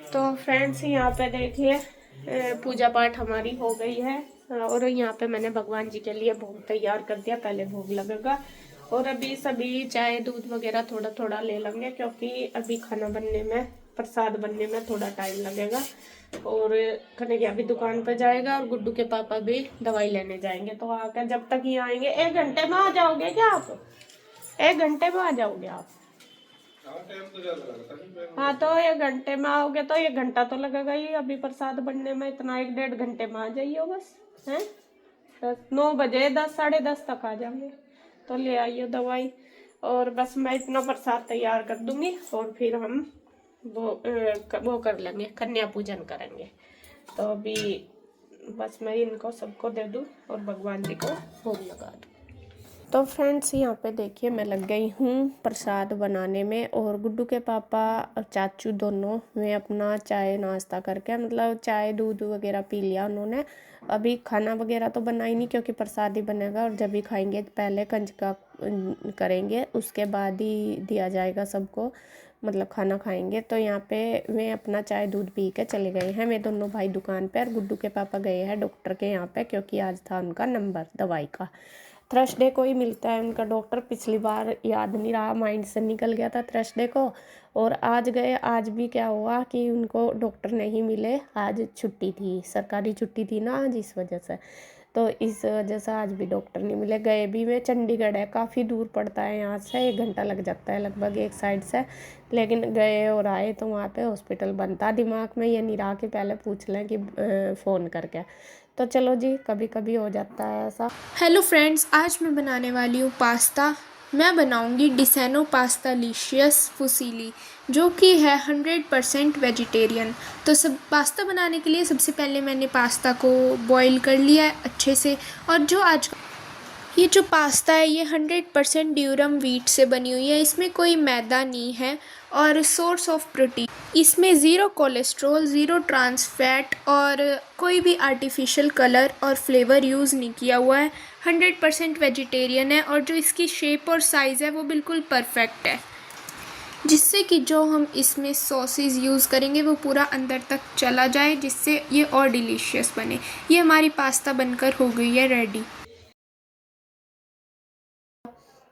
तो फ्रेंड्स यहाँ पे देखिए पूजा पाठ हमारी हो गई है। और यहाँ पे मैंने भगवान जी के लिए भोग तैयार कर दिया, पहले भोग लगेगा। और अभी सभी चाय दूध वगैरह थोड़ा थोड़ा ले लेंगे, क्योंकि अभी खाना बनने में, प्रसाद बनने में थोड़ा टाइम लगेगा। और कन्हैया भी दुकान पर जाएगा और गुड्डू के पापा भी दवाई लेने जाएंगे। तो आकर जब तक ये आएंगे, 1 घंटे में आ जाओगे क्या आप? 1 घंटे में आ जाओगे आप? हाँ तो 1 घंटे में आओगे तो 1 घंटा तो लगेगा ही अभी प्रसाद बनने में, इतना 1 डेढ़ घंटे में आ जाइए बस। हैं 9 बजे 10 साढ़े 10 तक आ जाएंगे। तो ले आइए दवाई। और बस मैं इतना प्रसाद तैयार कर दूंगी और फिर हम वो कर लेंगे, कन्या पूजन करेंगे। तो अभी बस मैं इनको सबको दे दूँ और भगवान जी को भोग लगा दूँ। तो फ्रेंड्स यहाँ पे देखिए मैं लग गई हूँ प्रसाद बनाने में। और गुड्डू के पापा और चाचू दोनों में अपना चाय नाश्ता करके, मतलब चाय दूध वगैरह पी लिया उन्होंने। अभी खाना वगैरह तो बना ही नहीं, क्योंकि प्रसाद ही बनेगा और जब भी खाएंगे पहले कंजका करेंगे, उसके बाद ही दिया जाएगा सबको, मतलब खाना खाएंगे। तो यहाँ पे वे अपना चाय दूध पी के चले गए हैं, वे दोनों भाई दुकान पे। और गुड्डू के पापा गए हैं डॉक्टर के यहाँ पे, क्योंकि आज था उनका नंबर दवाई का। थर्सडे को ही मिलता है उनका डॉक्टर, पिछली बार याद नहीं रहा, माइंड से निकल गया था थर्सडे को। और आज गए, आज भी क्या हुआ कि उनको डॉक्टर नहीं मिले, आज छुट्टी थी, सरकारी छुट्टी थी ना आज, इस वजह से। तो इस वजह से आज भी डॉक्टर नहीं मिले। गए भी मैं चंडीगढ़ है, काफ़ी दूर पड़ता है यहाँ से, 1 घंटा लग जाता है लगभग एक साइड से। लेकिन गए और आए तो वहाँ पे हॉस्पिटल बनता, दिमाग में ये नहीं रहा कि पहले पूछ लें कि फ़ोन करके। तो चलो जी, कभी कभी हो जाता है ऐसा। हेलो फ्रेंड्स, आज मैं बनाने वाली हूँ पास्ता। मैं बनाऊँगी डिसेनो पास्ता लिशियस फुसीली, जो कि है 100% वेजिटेरियन। तो सब पास्ता बनाने के लिए सबसे पहले मैंने पास्ता को बॉईल कर लिया है अच्छे से। और ये जो पास्ता है ये 100% ड्यूरम व्हीट से बनी हुई है, इसमें कोई मैदा नहीं है। और सोर्स ऑफ प्रोटीन, इसमें zero cholesterol, zero trans fat और कोई भी आर्टिफिशियल कलर और फ्लेवर यूज़ नहीं किया हुआ है। 100% वेजिटेरियन है और जो इसकी शेप और साइज़ है वो बिल्कुल परफेक्ट है, जिससे कि जो हम इसमें सॉसेस यूज़ करेंगे वो पूरा अंदर तक चला जाए, जिससे ये और डिलीशियस बने। ये हमारी पास्ता बनकर हो गई है रेडी।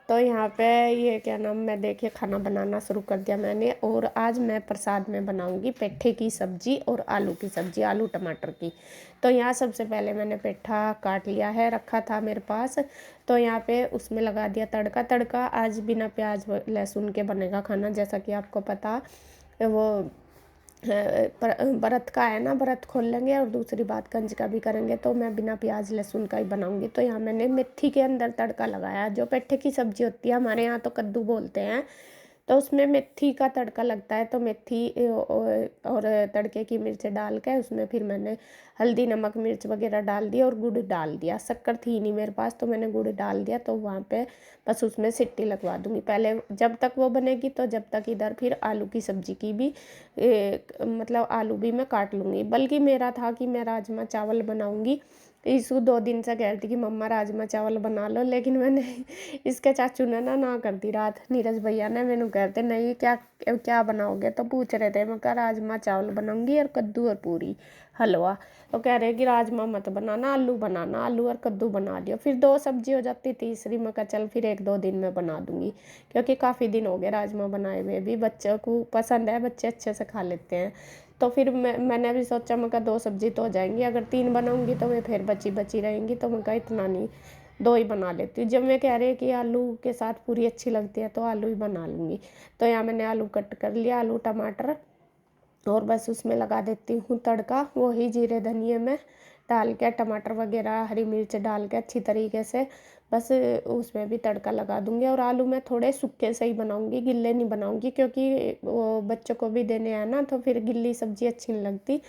तो यहाँ पे ये क्या नाम, मैं देखिए खाना बनाना शुरू कर दिया मैंने। और आज मैं प्रसाद में बनाऊंगी पेठे की सब्जी और आलू की सब्जी, आलू टमाटर की। तो यहाँ सबसे पहले मैंने पेठा काट लिया है, रखा था मेरे पास। तो यहाँ पे उसमें लगा दिया तड़का। तड़का आज बिना प्याज लहसुन के बनेगा खाना, जैसा कि आपको पता। वो व्रत का है ना, व्रत खोल लेंगे और दूसरी बात कंजका भी करेंगे, तो मैं बिना प्याज लहसुन का ही बनाऊंगी। तो यहाँ मैंने मेथी के अंदर तड़का लगाया। जो पेठे की सब्जी होती है, हमारे यहाँ तो कद्दू बोलते हैं, तो उसमें मेथी का तड़का लगता है। तो मेथी और तड़के की मिर्च डाल के उसमें फिर मैंने हल्दी नमक मिर्च वगैरह डाल दिया और गुड़ डाल दिया। शक्कर थी नहीं मेरे पास तो मैंने गुड़ डाल दिया। तो वहाँ पे बस उसमें सीटी लगवा दूँगी पहले, जब तक वो बनेगी। तो जब तक इधर फिर आलू की सब्जी की भी मतलब आलू भी मैं काट लूँगी। बल्कि मेरा था कि मैं राजमा चावल बनाऊँगी। ईशु 2 दिन से कह रही थी कि मम्मा राजमा चावल बना लो, लेकिन मैंने इसके चाचू ने ना कर दी। रात नीरज भैया ने मैंने कहते नहीं क्या क्या बनाओगे, तो पूछ रहे थे। मैं कहा राजमा चावल बनाऊंगी और कद्दू और पूरी हलवा। तो कह रहे कि राजमा मत बनाना, आलू बनाना, आलू और कद्दू बना दियो, फिर 2 सब्जी हो जाती। तीसरी मैं कहा चल फिर 1-2 दिन में बना दूंगी, क्योंकि काफ़ी दिन हो गए राजमा बनाए हुए भी। बच्चों को पसंद है, बच्चे अच्छे से खा लेते हैं। तो फिर मैंने भी सोचा, मैं कहा 2 सब्जी तो हो जाएंगी, अगर 3 बनाऊंगी तो मैं फिर बची बची रहेंगी। तो मैं कहा इतना नहीं, 2 ही बना लेती हूँ। जब मैं कह रही कि आलू के साथ पूरी अच्छी लगती है तो आलू ही बना लूँगी। तो यहाँ मैंने आलू कट कर लिया, आलू टमाटर, और बस उसमें लगा देती हूँ तड़का। वही जीरे धनिए में डाल के, टमाटर वगैरह हरी मिर्च डाल के अच्छी तरीके से बस उसमें भी तड़का लगा दूँगी। और आलू मैं थोड़े सूखे से ही बनाऊँगी, गिल्ले नहीं बनाऊँगी, क्योंकि वो बच्चों को भी देने हैं ना, तो फिर गिल्ली सब्ज़ी अच्छी नहीं लगती।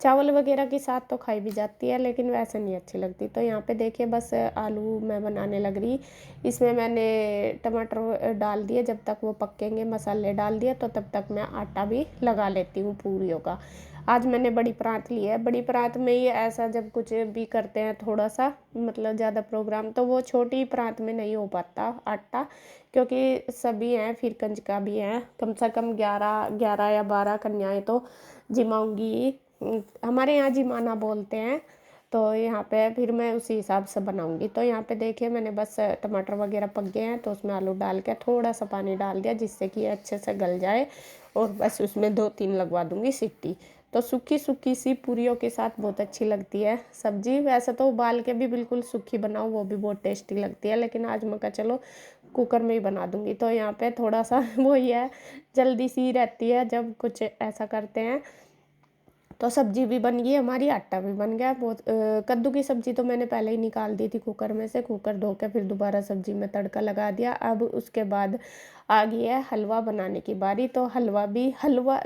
चावल वगैरह के साथ तो खाई भी जाती है, लेकिन वैसे नहीं अच्छी लगती। तो यहाँ पे देखिए बस आलू मैं बनाने लग रही। इसमें मैंने टमाटर डाल दिए, जब तक वो पकेंगे मसाले डाल दिए, तो तब तक मैं आटा भी लगा लेती हूँ पूरियों का। आज मैंने बड़ी परात ली है। बड़ी परात में ही ऐसा जब कुछ भी करते हैं थोड़ा सा मतलब ज़्यादा प्रोग्राम, तो वो छोटी परात में नहीं हो पाता आटा, क्योंकि सभी हैं, फिर कंजका भी हैं, कम से कम 11 या 12 कन्याएं तो जिमाऊंगी। हमारे यहाँ जिमाना बोलते हैं। तो यहाँ पे फिर मैं उसी हिसाब से बनाऊंगी। तो यहाँ पे देखिए मैंने बस टमाटर वगैरह पक गए हैं, तो उसमें आलू डाल के थोड़ा सा पानी डाल दिया, जिससे कि अच्छे से गल जाए, और बस उसमें 2-3 लगवा दूंगी सीटी। तो सूखी सूखी सी पूरियों के साथ बहुत अच्छी लगती है सब्जी। वैसे तो उबाल के भी बिल्कुल सूखी बनाओ, वो भी बहुत टेस्टी लगती है, लेकिन आज मैं कहा चलो कुकर में ही बना दूंगी। तो यहाँ पे थोड़ा सा वो ही है, जल्दी सी रहती है जब कुछ ऐसा करते हैं। तो सब्जी भी बन गई हमारी, आटा भी बन गया। बहुत कद्दू की सब्जी तो मैंने पहले ही निकाल दी थी कुकर में से। कुकर धो के फिर दोबारा सब्जी में तड़का लगा दिया। अब उसके बाद आ गई है हलवा बनाने की बारी। तो हलवा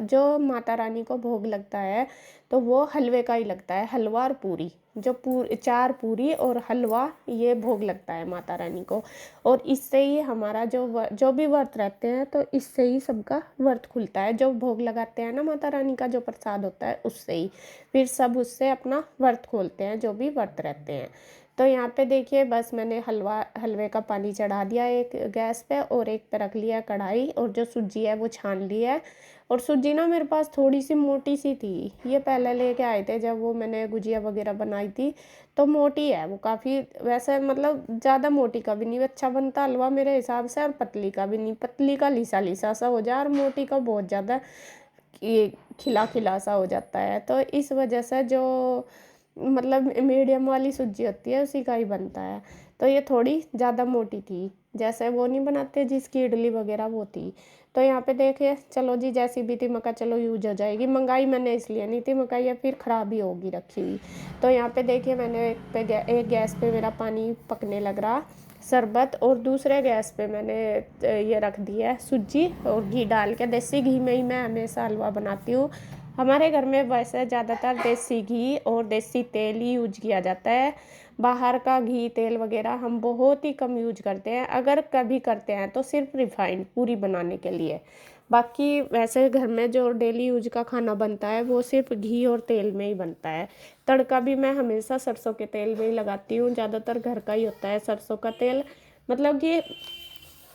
जो माता रानी को भोग लगता है, तो वो हलवे का ही लगता है। हलवा और पूरी, जो 4 पूरी और हलवा, ये भोग लगता है माता रानी को। और इससे ही हमारा जो भी व्रत रहते हैं, तो इससे ही सबका व्रत खुलता है। जो भोग लगाते हैं ना माता रानी का, जो प्रसाद होता है, उससे ही फिर सब उससे अपना व्रत खोलते हैं, जो भी व्रत रहते हैं। तो यहाँ पे देखिए बस मैंने हलवे का पानी चढ़ा दिया एक गैस पे, और एक पे रख लिया कढ़ाई, और जो सूजी है वो छान ली है। और सूजी ना मेरे पास थोड़ी सी मोटी सी थी, ये पहले लेके आए थे जब वो मैंने गुजिया वगैरह बनाई थी। तो मोटी है वो काफ़ी, वैसे मतलब ज़्यादा मोटी का भी नहीं अच्छा बनता हलवा मेरे हिसाब से, और पतली का भी नहीं। पतली का लिसा लिसा सा हो जाए, और मोटी का बहुत ज़्यादा ये खिला खिला सा हो जाता है। तो इस वजह से जो मतलब मीडियम वाली सूजी होती है उसी का ही बनता है। तो ये थोड़ी ज़्यादा मोटी थी, जैसे वो नहीं बनाते जिसकी इडली वगैरह, वो थी। तो यहाँ पे देखिए चलो जी, जैसी भी थी मक्का चलो यूज हो जाएगी। मंगाई मैंने इसलिए नहीं थी, मक्का ये फिर ख़राब ही होगी रखी हुई। तो यहाँ पे देखिए मैंने एक गैस पे मेरा पानी पकने लग रहा शरबत, और दूसरे गैस पे मैंने ये रख दिया है सूजी, और घी डाल के देसी घी में ही मैं हमेशा हलवा बनाती हूँ। हमारे घर में वैसे ज़्यादातर देसी घी और देसी तेल ही यूज किया जाता है। बाहर का घी तेल वगैरह हम बहुत ही कम यूज करते हैं, अगर कभी करते हैं तो सिर्फ रिफाइंड पूरी बनाने के लिए। बाकी वैसे घर में जो डेली यूज का खाना बनता है वो सिर्फ घी और तेल में ही बनता है। तड़का भी मैं हमेशा सरसों के तेल में ही लगाती हूँ, ज़्यादातर घर का ही होता है सरसों का तेल। मतलब कि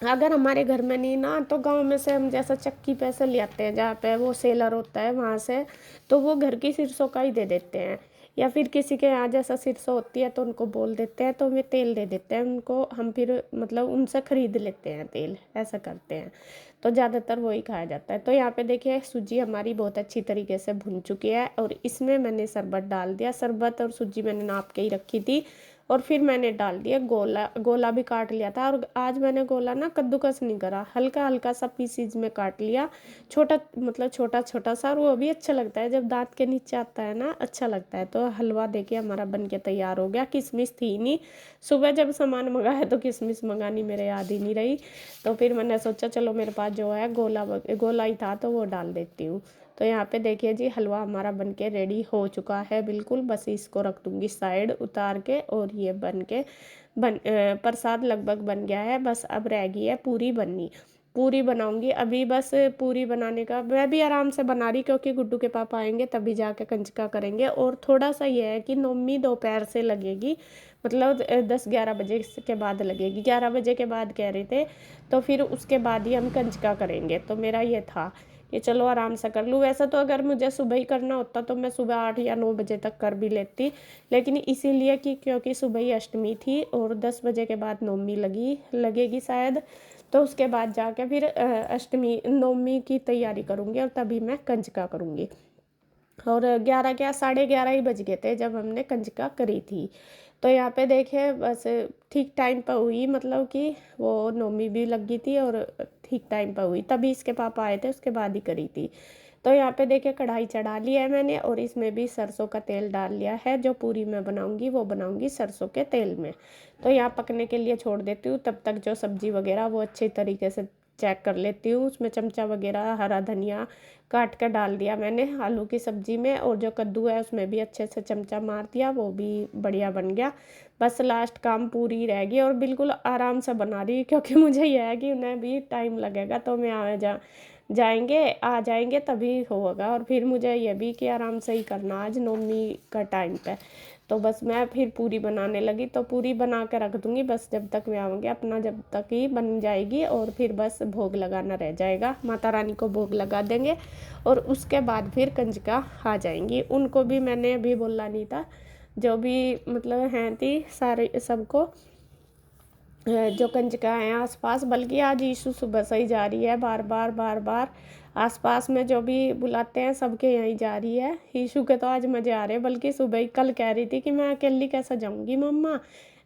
अगर हमारे घर में नहीं ना, तो गांव में से हम जैसा चक्की पे से ले आते हैं, जहाँ पे वो सेलर होता है वहाँ से, तो वो घर की सरसों का ही दे देते हैं। या फिर किसी के यहाँ जैसा सरसों होती है तो उनको बोल देते हैं, तो वे तेल दे देते हैं उनको, हम फिर मतलब उनसे ख़रीद लेते हैं तेल, ऐसा करते हैं। तो ज़्यादातर वही खाया जाता है। तो यहाँ पे देखिए सूजी हमारी बहुत अच्छी तरीके से भुन चुकी है, और इसमें मैंने शरबत डाल दिया। शरबत और सूजी मैंने नाप के ही रखी थी, और फिर मैंने डाल दिया गोला। गोला भी काट लिया था, और आज मैंने गोला ना कद्दूकस नहीं करा, हल्का हल्का सा पीसीज में काट लिया, छोटा मतलब छोटा छोटा सा, और वो भी अच्छा लगता है जब दांत के नीचे आता है ना, अच्छा लगता है। तो हलवा देखिए हमारा बन के तैयार हो गया। किशमिश थी नहीं, सुबह जब सामान मंगाया तो किशमिश मंगानी मेरे याद ही नहीं रही। तो फिर मैंने सोचा चलो मेरे पास जो है गोला ही था, तो वो डाल देती हूँ। तो यहाँ पे देखिए जी हलवा हमारा बनके रेडी हो चुका है बिल्कुल। बस इसको रख दूँगी साइड उतार के, और ये प्रसाद लगभग बन गया है। बस अब रह गई है पूरी बननी। पूरी बनाऊंगी अभी। बस पूरी बनाने का मैं भी आराम से बना रही, क्योंकि गुड्डू के पापा आएंगे तभी जाके कंजका करेंगे। और थोड़ा सा ये है कि नौमी दोपहर से लगेगी, मतलब 10-11 बजे के बाद लगेगी। 11 बजे के बाद कह रहे थे, तो फिर उसके बाद ही हम कंजका करेंगे। तो मेरा ये था कि चलो आराम से कर लूँ। वैसे तो अगर मुझे सुबह ही करना होता तो मैं सुबह 8 या 9 बजे तक कर भी लेती, लेकिन इसीलिए कि क्योंकि सुबह ही अष्टमी थी, और 10 बजे के बाद नवमी लगेगी शायद। तो उसके बाद जाके फिर अष्टमी नवमी की तैयारी करूँगी, और तभी मैं कंजका करूँगी। और 11 क्या 11:30 ही बज गए थे जब हमने कंजका करी थी। तो यहाँ पे देखे बस ठीक टाइम पर हुई, मतलब कि वो नौमी भी लग गई थी, और ठीक टाइम पर हुई, तभी इसके पापा आए थे उसके बाद ही करी थी। तो यहाँ पे देखिए कढ़ाई चढ़ा ली है मैंने, और इसमें भी सरसों का तेल डाल लिया है। जो पूरी मैं बनाऊंगी वो बनाऊंगी सरसों के तेल में। तो यहाँ पकने के लिए छोड़ देती हूँ, तब तक जो सब्जी वगैरह वो अच्छे तरीके से चेक कर लेती हूँ। उसमें चमचा वगैरह हरा धनिया काट कर डाल दिया मैंने आलू की सब्ज़ी में, और जो कद्दू है उसमें भी अच्छे से चमचा मार दिया, वो भी बढ़िया बन गया। बस लास्ट काम पूरी रह गई, और बिल्कुल आराम से बना रही क्योंकि मुझे यह है कि उन्हें भी टाइम लगेगा, तो मैं आ जाएंगे तभी होगा, और फिर मुझे ये भी कि आराम से ही करना आज नवमी का टाइम पे। तो बस मैं फिर पूरी बनाने लगी, तो पूरी बना के रख दूँगी बस जब तक मैं आऊँगी, अपना जब तक ही बन जाएगी, और फिर बस भोग लगाना रह जाएगा, माता रानी को भोग लगा देंगे, और उसके बाद फिर कंजका आ जाएंगी। उनको भी मैंने अभी बोला नहीं था, जो भी मतलब हैं थी सारे सबको जो कंजका हैं आसपास, बल्कि आज यीशु सुबह से ही जा रही है, बार बार आसपास में जो भी बुलाते हैं सबके यहीं जा रही है। यीशु के तो आज मजे आ रहे हैं, बल्कि सुबह ही कल कह रही थी कि मैं अकेली कैसे जाऊंगी मम्मा,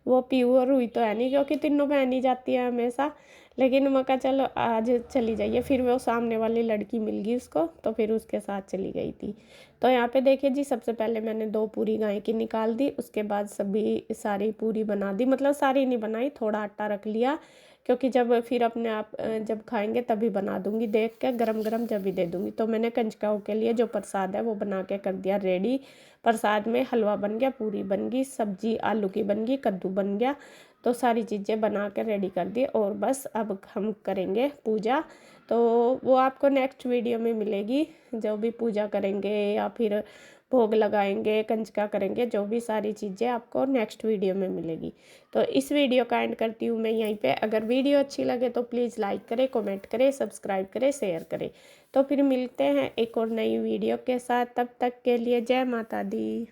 वो पीहू और रुई तो है नहीं, क्योंकि तीनों बहन ही जाती है हमेशा। लेकिन मैं कहा चलो आज चली जाइए, फिर वो सामने वाली लड़की मिल गई उसको, तो फिर उसके साथ चली गई थी। तो यहाँ पे देखिए जी, सबसे पहले मैंने 2 पूरी गाय की निकाल दी, उसके बाद सभी सारी पूरी बना दी, मतलब सारी नहीं बनाई, थोड़ा आटा रख लिया, क्योंकि जब फिर अपने आप जब खाएंगे तभी बना दूंगी, देख के गरम गरम जब भी दे दूंगी। तो मैंने कंजकाओं के लिए जो प्रसाद है वो बना के कर दिया रेडी। प्रसाद में हलवा बन गया, पूरी बन गई, सब्जी आलू की बन गई, कद्दू बन गया, तो सारी चीज़ें बना के रेडी कर दी, और बस अब हम करेंगे पूजा। तो वो आपको नेक्स्ट वीडियो में मिलेगी, जो भी पूजा करेंगे या फिर भोग लगाएंगे, कंजका करेंगे, जो भी सारी चीज़ें आपको नेक्स्ट वीडियो में मिलेगी। तो इस वीडियो का एंड करती हूँ मैं यहीं पे। अगर वीडियो अच्छी लगे तो प्लीज़ लाइक करें, कमेंट करें, सब्सक्राइब करें, शेयर करें। तो फिर मिलते हैं एक और नई वीडियो के साथ, तब तक के लिए जय माता दी।